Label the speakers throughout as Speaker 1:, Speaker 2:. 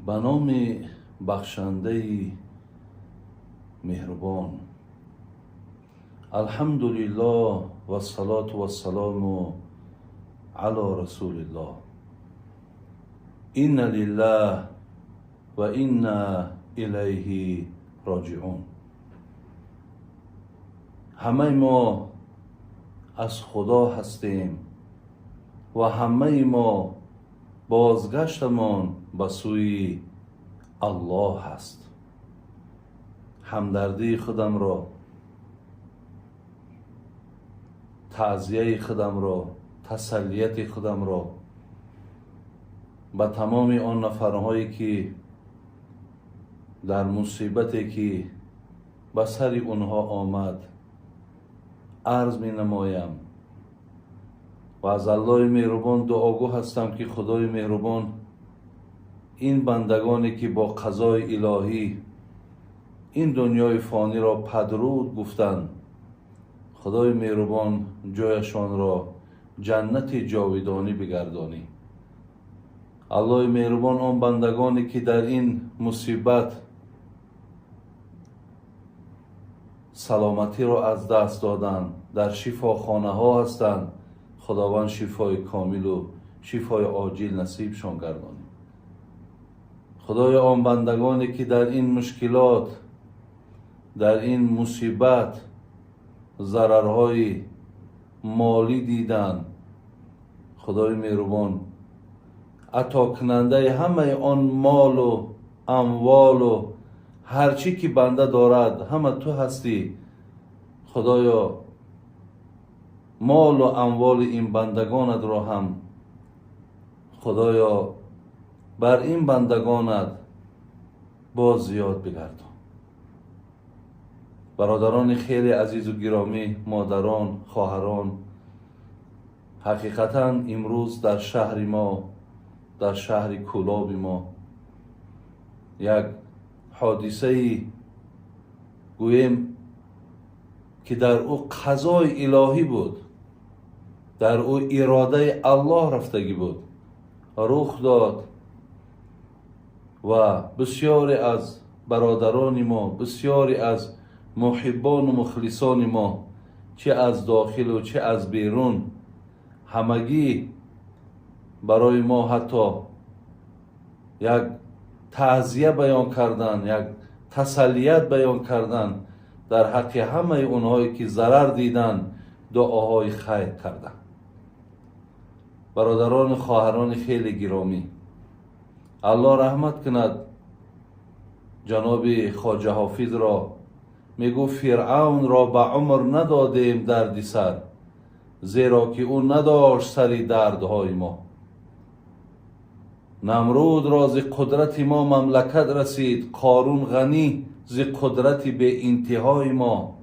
Speaker 1: به نام بخشنده مهربان. الحمدلله و الصلاة و السلام علی رسول الله. این لله و انا الیه راجعون. همه ما از خدا هستیم و همه ما بازگشتمان به سوی الله هست. همدردی خودم را، تعزیه خودم را، تسلیت خودم را به تمام آن نفرهایی که در مصیبتی که به سر اونها آمد عرض می نمایم و از الله مهربان دعاگو هستم که خدای مهربان این بندگانی که با قضای الهی این دنیای فانی را پدرود گفتند، خدای مهربان جایشان را جنت جاودانی بگردانی. الله مهربان آن بندگانی که در این مصیبت سلامتی را از دست دادند، در شفاخانه ها هستند، خداوند شفای کامل و شفای عاجل نصیبشان گردانی. خدای آن بندگانی که در این مشکلات، در این مصیبت ضررهای مالی دیدن، خدای مهربان عطا کننده همه آن مال و اموال و هرچی که بنده دارد همه تو هستی. خدایا مال و اموال این بندگانت را هم خدایا بر این بندگانت باز زیاد بگردان. برادران خیلی عزیز و گرامی، مادران، خواهران، حقیقتا امروز در شهر ما، در شهر کولاب ما یک حادثه گویم که در او قضای الهی بود، در او اراده الله رفتگی بود، رخ داد و بسیاری از برادران ما، بسیاری از محبان و مخلصان ما، چه از داخل و چه از بیرون، همگی برای ما حتی یک تعزیه بیان کردن، یک تسلیت بیان کردن در حق همه اونهایی که ضرر دیدن، دعاهای خیر کردن. برادران خواهران خیلی گرامی، الله رحمت کند جناب خواجه حافظ را. میگو فرعون را به عمر ندادیم دردی سر، زیرا که او نداشت سری دردهای ما. نمرود را ز قدرت ما مملکت رسید، قارون غنی ز قدرت به انتهای ما.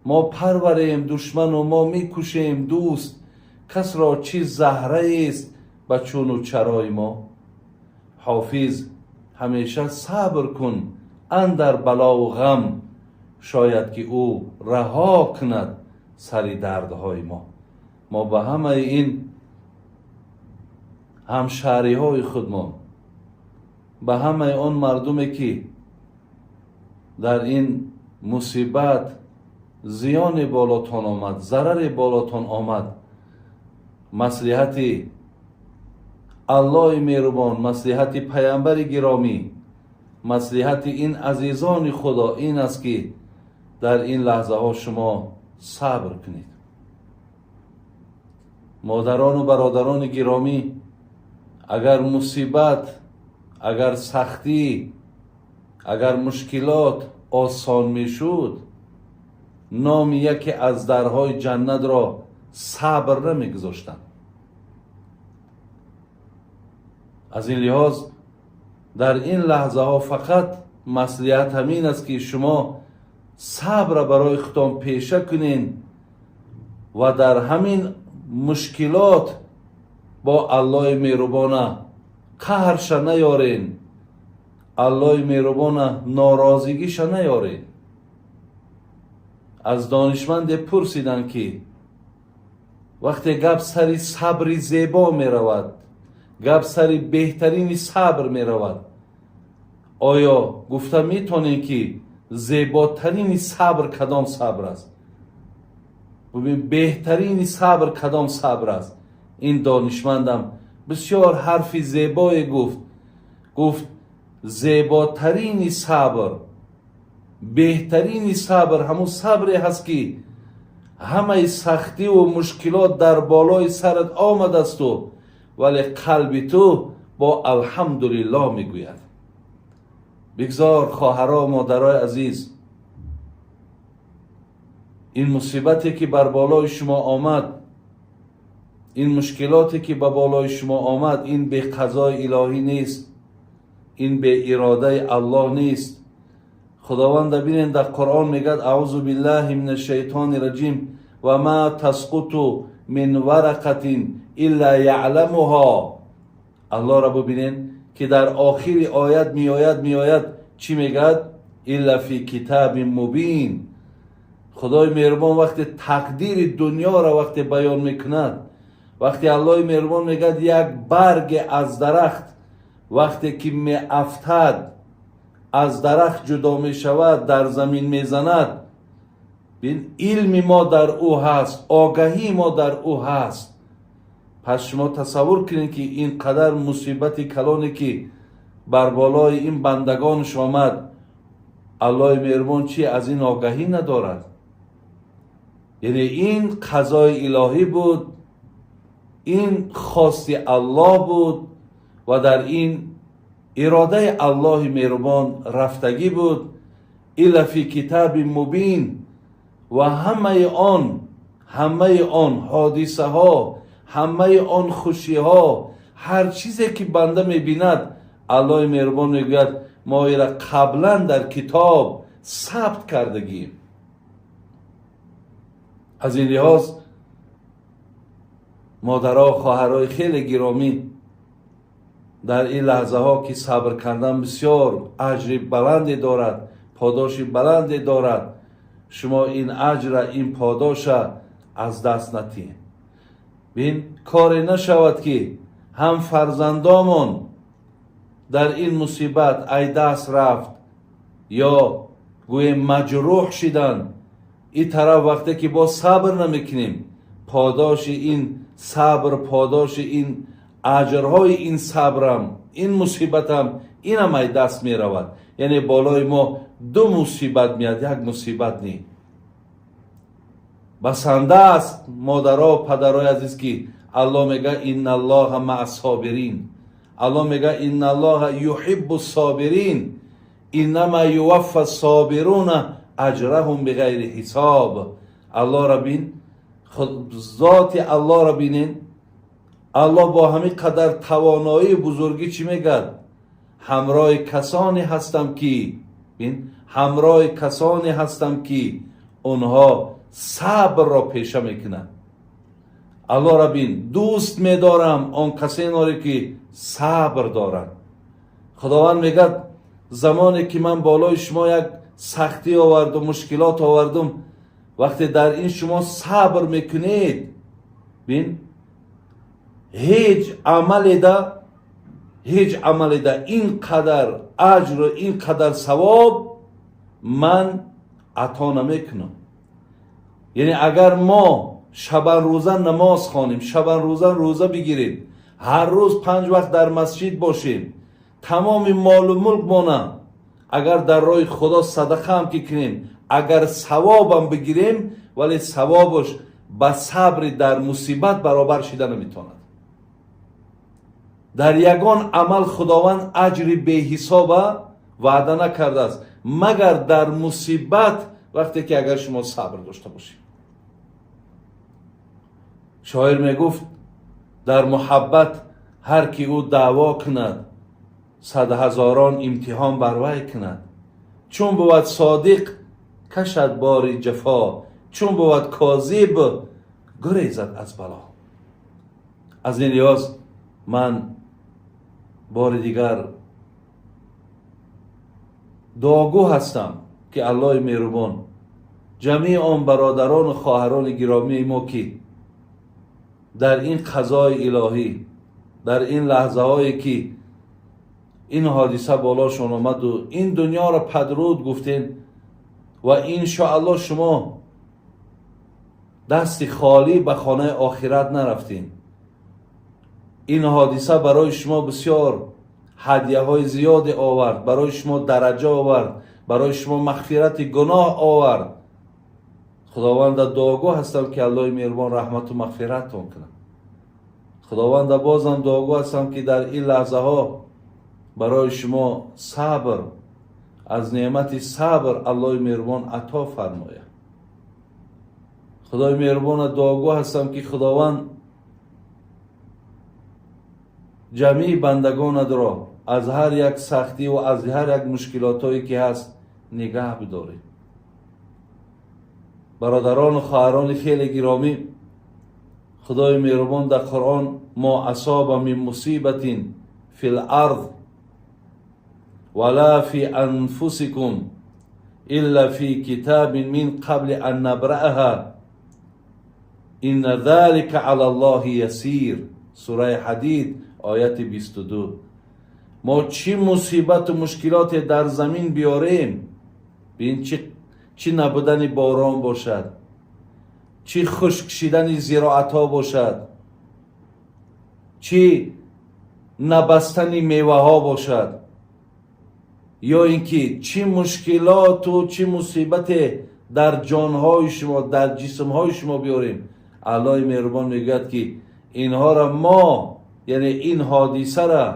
Speaker 1: ما پروریم دشمن و ما میکشیم دوست، کس را چیز زهره است به چون و چرای ما. حافظ همیشه صبر کن اندر بلا و غم، شاید که او رها کند سر دردهای ما. ما به همه این همشهری های خودمان، به همه آن مردمی که در این مصیبت زیان بالاتان آمد، ضرر بالاتان آمد، مصلحت الله مهربان، مصلحت پیامبر گرامی، مصلحت این عزیزان خدا این است که در این لحظه ها شما صبر کنید. مادران و برادران گرامی، اگر مصیبت، اگر سختی، اگر مشکلات آسان می شد، نام یکی از درهای جنت را صبر نمی گذاشتند. از این لحاظ در این لحظه ها فقط مصلحت همین است که شما صبر برای خودتان پیشه کنین و در همین مشکلات با الله مهربان قهرش نیارین، الله مهربان ناراضگیش نیارین. از دانشمند پرسیدن که وقتی گپ سری صبر زیبا می رود، گپ سری بهترین صبر می رود، آیا گفته میتونین که زیباترین صبر کدام صبر است؟ ببین بهترین صبر کدام صبر است؟ این دانشمندم بسیار حرفی زیبایی گفت زیباترین صبر، بهترین صبر همون صبری هست که همه سختی و مشکلات در بالای سرت آمد است ولی قلب تو با الحمدلله میگوید. بگذار خواهرها مادرای عزیز، این مصیبتی که بر بالای شما آمد، این مشکلاتی که به بالای شما آمد، این به قضای الهی نیست، این به اراده الله نیست. خداوند ببینید در قرآن میگه اعوذ بالله من الشیطان الرجیم و ما تسقط من ورقه الا یعلمها. الله را ببینید که در آخر آیت میآید چی میگه؟ الا فی کتاب مبین. خدای مهربان وقتی تقدیر دنیا را وقتی بیان میکند، وقتی الله مهربان میگه یک برگ از درخت وقتی که میافتد از درخت جدا میشود در زمین میزند، بین علم ما در او هست، آگاهی ما در او هست. پس شما تصور کنید که این قدر مصیبت کلانی که بر بالای این بندگانش آمد، الله مهربان چی از این آگاهی ندارد؟ یعنی این قضای الهی بود، این خواست الله بود و در این اراده الله مهربان رفتگی بود. الا فی کتاب مبین. و همه آن حادثه ها، همه آن خوشی ها، هر چیزی که بنده میبیند، الله مهربان میگوید ما را قبلا در کتاب ثبت کردگیم. از این لحاظ مادرها، خواهرای خیلی گرامی، در این لحظه ها که صبر کردن بسیار اجر بلندی دارد، پاداش بلندی دارد، شما این اجر، این پاداش از دست ندید. بین کاری نشود که هم فرزندامون در این مصیبت ای دست رفت یا گوی مجروح شدن، این طرف وقتی که با صبر نمیکنیم، پاداش این صبر، پاداش این اجرهای این صبرم، این مصیبتم، این هم ای دست می رود. یعنی بالای ما دو مصیبت میاد، یک مصیبت نی. بسنده است مادرها، پدرهای عزیز که الله میگه این الله مع الصابرین. الله میگه این الله یحب الصابرین، انما یوفی الصابرون اجرهم بغیر حساب. الله را بین، ذات الله را بینین. الله با همین قدر توانایی بزرگی چی میگه؟ همراه کسانی هستم که همراه کسانی هستم که اونها صبر را پیشه میکنند. الله را بین، دوست میدارم آن کسانی که صبر دارند. خداوند میگه زمانی که من بالای شما یک سختی آوردم، مشکلات آوردم، وقتی در این شما صبر میکنید، بین هیچ عمل ده این قدر اجر و این قدر ثواب من عطا نمیکنم. یعنی اگر ما شبان روزه نماز خوانیم، شبان روزه بگیریم، هر روز 5 وقت در مسجد باشیم، تمام مال و ملک مانه، اگر در راه خدا صدقه هم که کنیم، اگر ثواب هم بگیریم، ولی ثوابش با صبر در مصیبت برابر شده نمیتواند. در یگان عمل خداوند اجر به حساب وعده نکرده است مگر در مصیبت، وقتی که اگر شما صبر داشته باشید. شاعر میگفت در محبت هر کی او دعوا کند، 100,000 امتحان بر وی کند. چون بود صادق کشد بار جفا، چون بود کاذب گریزد از بلا. از این لحاظ من بار دیگر دعاگو هستم که الله مهربان جمیع آن برادران و خواهران گرامی ما که در این قضای الهی، در این لحظه هایی که این حادثه بالاشون آمد و این دنیا را پدرود گفتین و انشاءالله شما دست خالی به خانه آخرت نرفتین. این حادثه برای شما بسیار هدیه های زیاد آورد، برای شما درجه آورد، برای شما مغفرت گناه آورد. خداوند دعاگو هستم که الله مهربان رحمت و مغفرت تون کنه. خداوند بازم دعاگو هستم که در این لحظه ها برای شما صبر، از نعمت صبر الله مهربان عطا فرماید. خدای مهربان دعاگو هستم که خداوند جمعی بندگان را از هر یک سختی و از هر یک مشکلاتایی که هست نگه بدارید. برادران و خواهران خیلی گرامی، خدای مهربان در قرآن ما اصاب من مصیبت فی الارض ولا فی انفسکم الا فی کتاب من قبل ان نبرأها ان ذلك علی الله یسیر. سوره حدید آیت 22. ما چی مصیبت و مشکلات در زمین بیاریم، ببین چی نبودن باران باشد، چی خشک شدن زراعت ها باشد، چی نبستن میوه ها باشد، یا اینکه چی مشکلات و چی مصیبت در جان های شما، در جسم های شما بیاریم. الله مهربان میگوید که اینها را ما، یعنی این حادثه را،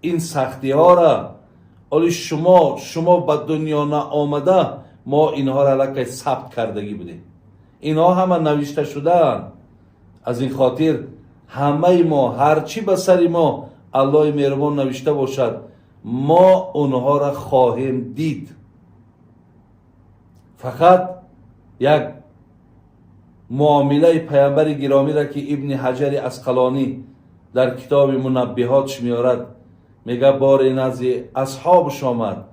Speaker 1: این سختی ها را، ولی شما به دنیا نآمده ما اینها را لکه ثبت کردگی بودیم. اینها همه نوشته شدن. از این خاطر همه ما هرچی به سر ما الله مهربان نوشته باشد ما اونها را خواهیم دید. فقط یک معامله پیامبر گرامی را که ابن حجر عسقلانی در کتاب منبهاتش میارد، میگه بار این از اصحابش آمد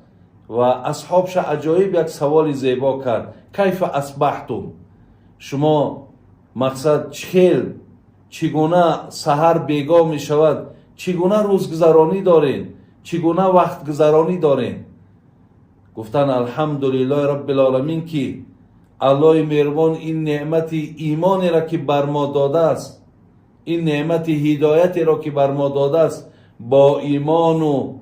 Speaker 1: و اصحابش عجایب یک سوال زیبا کرد: کیف اصبحتم؟ شما مقصد چگونه سحر بیگاه می شود، چگونه روزگذرانی دارین، چگونه وقت گذرانی دارین؟ گفتن الحمدلله رب العالمین که الله مهربان این نعمت ایمانی را که بر ما داده است، این نعمت هدایت را که بر ما داده است، با ایمان و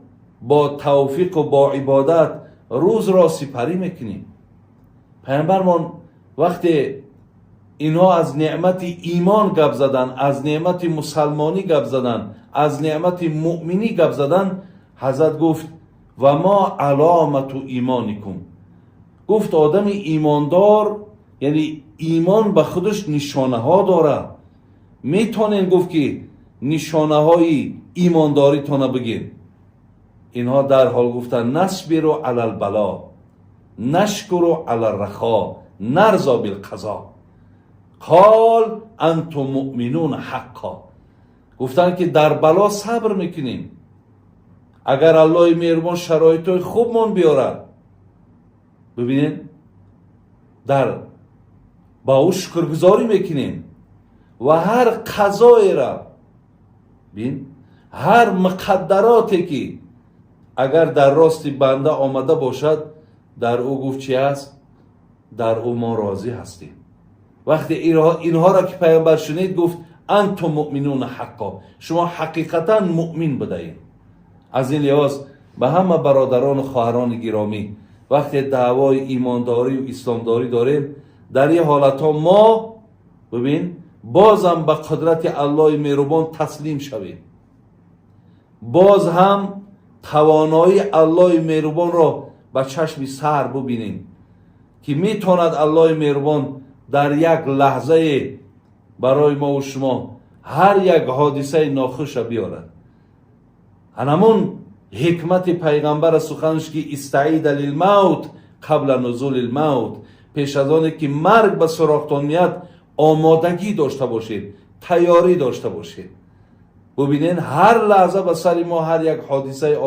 Speaker 1: با توفیق و با عبادت روز را سپری میکنیم. پیامبرمان وقتی اینها از نعمت ایمان گپ زدن، از نعمت مسلمانی گپ زدن، از نعمت مؤمنی گپ زدن، حضرت گفت و ما علامت ایمانکم. گفت آدم ایماندار یعنی ایمان به خودش نشانه ها داره. میتونین گفت که نشانه های ایمانداری تونه بگین. اینها در حال گفتن نصبروا علی البلا نشکروا علی الرخا نرضا بالقضا قال انتم مؤمنون حقا. گفتن که در بلا صبر میکنیم، اگر الله مهربان شرایط خوب من بیارد، ببینین در با او شکرگزاری میکنیم و هر قضایی را ببین، هر مقدراتی که اگر در راست بنده آمده باشد در او گفت چی است؟ در او ما راضی هستیم. وقتی اینها را که پیامبر شنید گفت انتم مؤمنون حقا، شما حقیقتا مؤمن بدهید. از این لحاظ به همه برادران و خواهران گرامی، وقتی دعوای ایمانداری و اسلامداری داریم، در این حالت ها ما ببین بازم به قدرت الله مهربان تسلیم شویم، باز هم توانایی الله مهربان را به چشم سر ببینیم که میتواند الله مهربان در یک لحظه برای ما و شما هر یک حادثه ناخوش بیارد. همون حکمت پیغمبر سخنش که استعید للموت قبل نزول الموت، پیش از آنه که مرگ به سراغتان میاد آمادگی داشته باشید، تیاری داشته باشید. ببینین هر لحظه به سر ما هر یک حادثه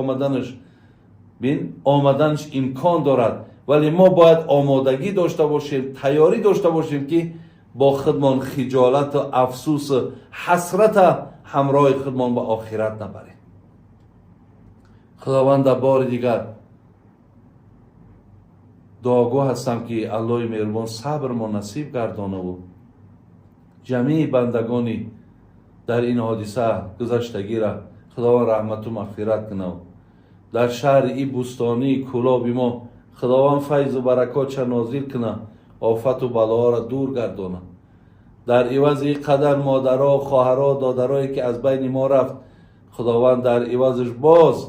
Speaker 1: آمدنش امکان دارد، ولی ما باید آمادگی داشته باشیم، تیاری داشته باشیم که با خودمان خجالت و افسوس و حسرت همراه خودمان به آخرت نبریم. خداوند در بار دیگر دعاگو هستم که الله مهربان صبر ما نصیب گردانه و جمیع بندگانی در این حادثه گذشتگی را خداوند رحمت و مغفرت کنه. در شهر این بوستانی کلابی ما خداوند فیض و برکات چه نازل کنه، آفت و بلاها را دور گردانه. در عوض این قدر مادرها، خواهرها، دادرهایی که از بین ما رفت، خداوند در عوضش باز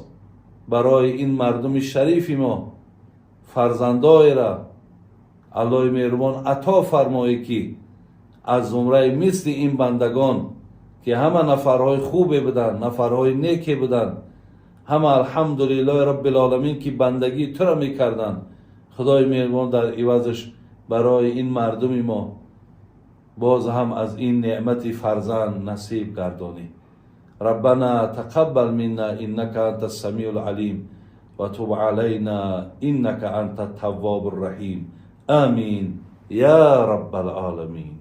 Speaker 1: برای این مردم شریف ما فرزندای را الله مهربان عطا فرمایی که از زمره مثل این بندگان که همه نفرهای خوبه بودن، نفرهای نیکی بودن، همه الحمدلله رب العالمین که بندگی تو را میکردن، خدای مهربان در عوضش برای این مردم ما باز هم از این نعمت فرزند نصیب گردانی. ربنا تقبل منا انك انت السمیع العلیم و تب علینا انك انت التواب الرحیم. آمین یا رب العالمین.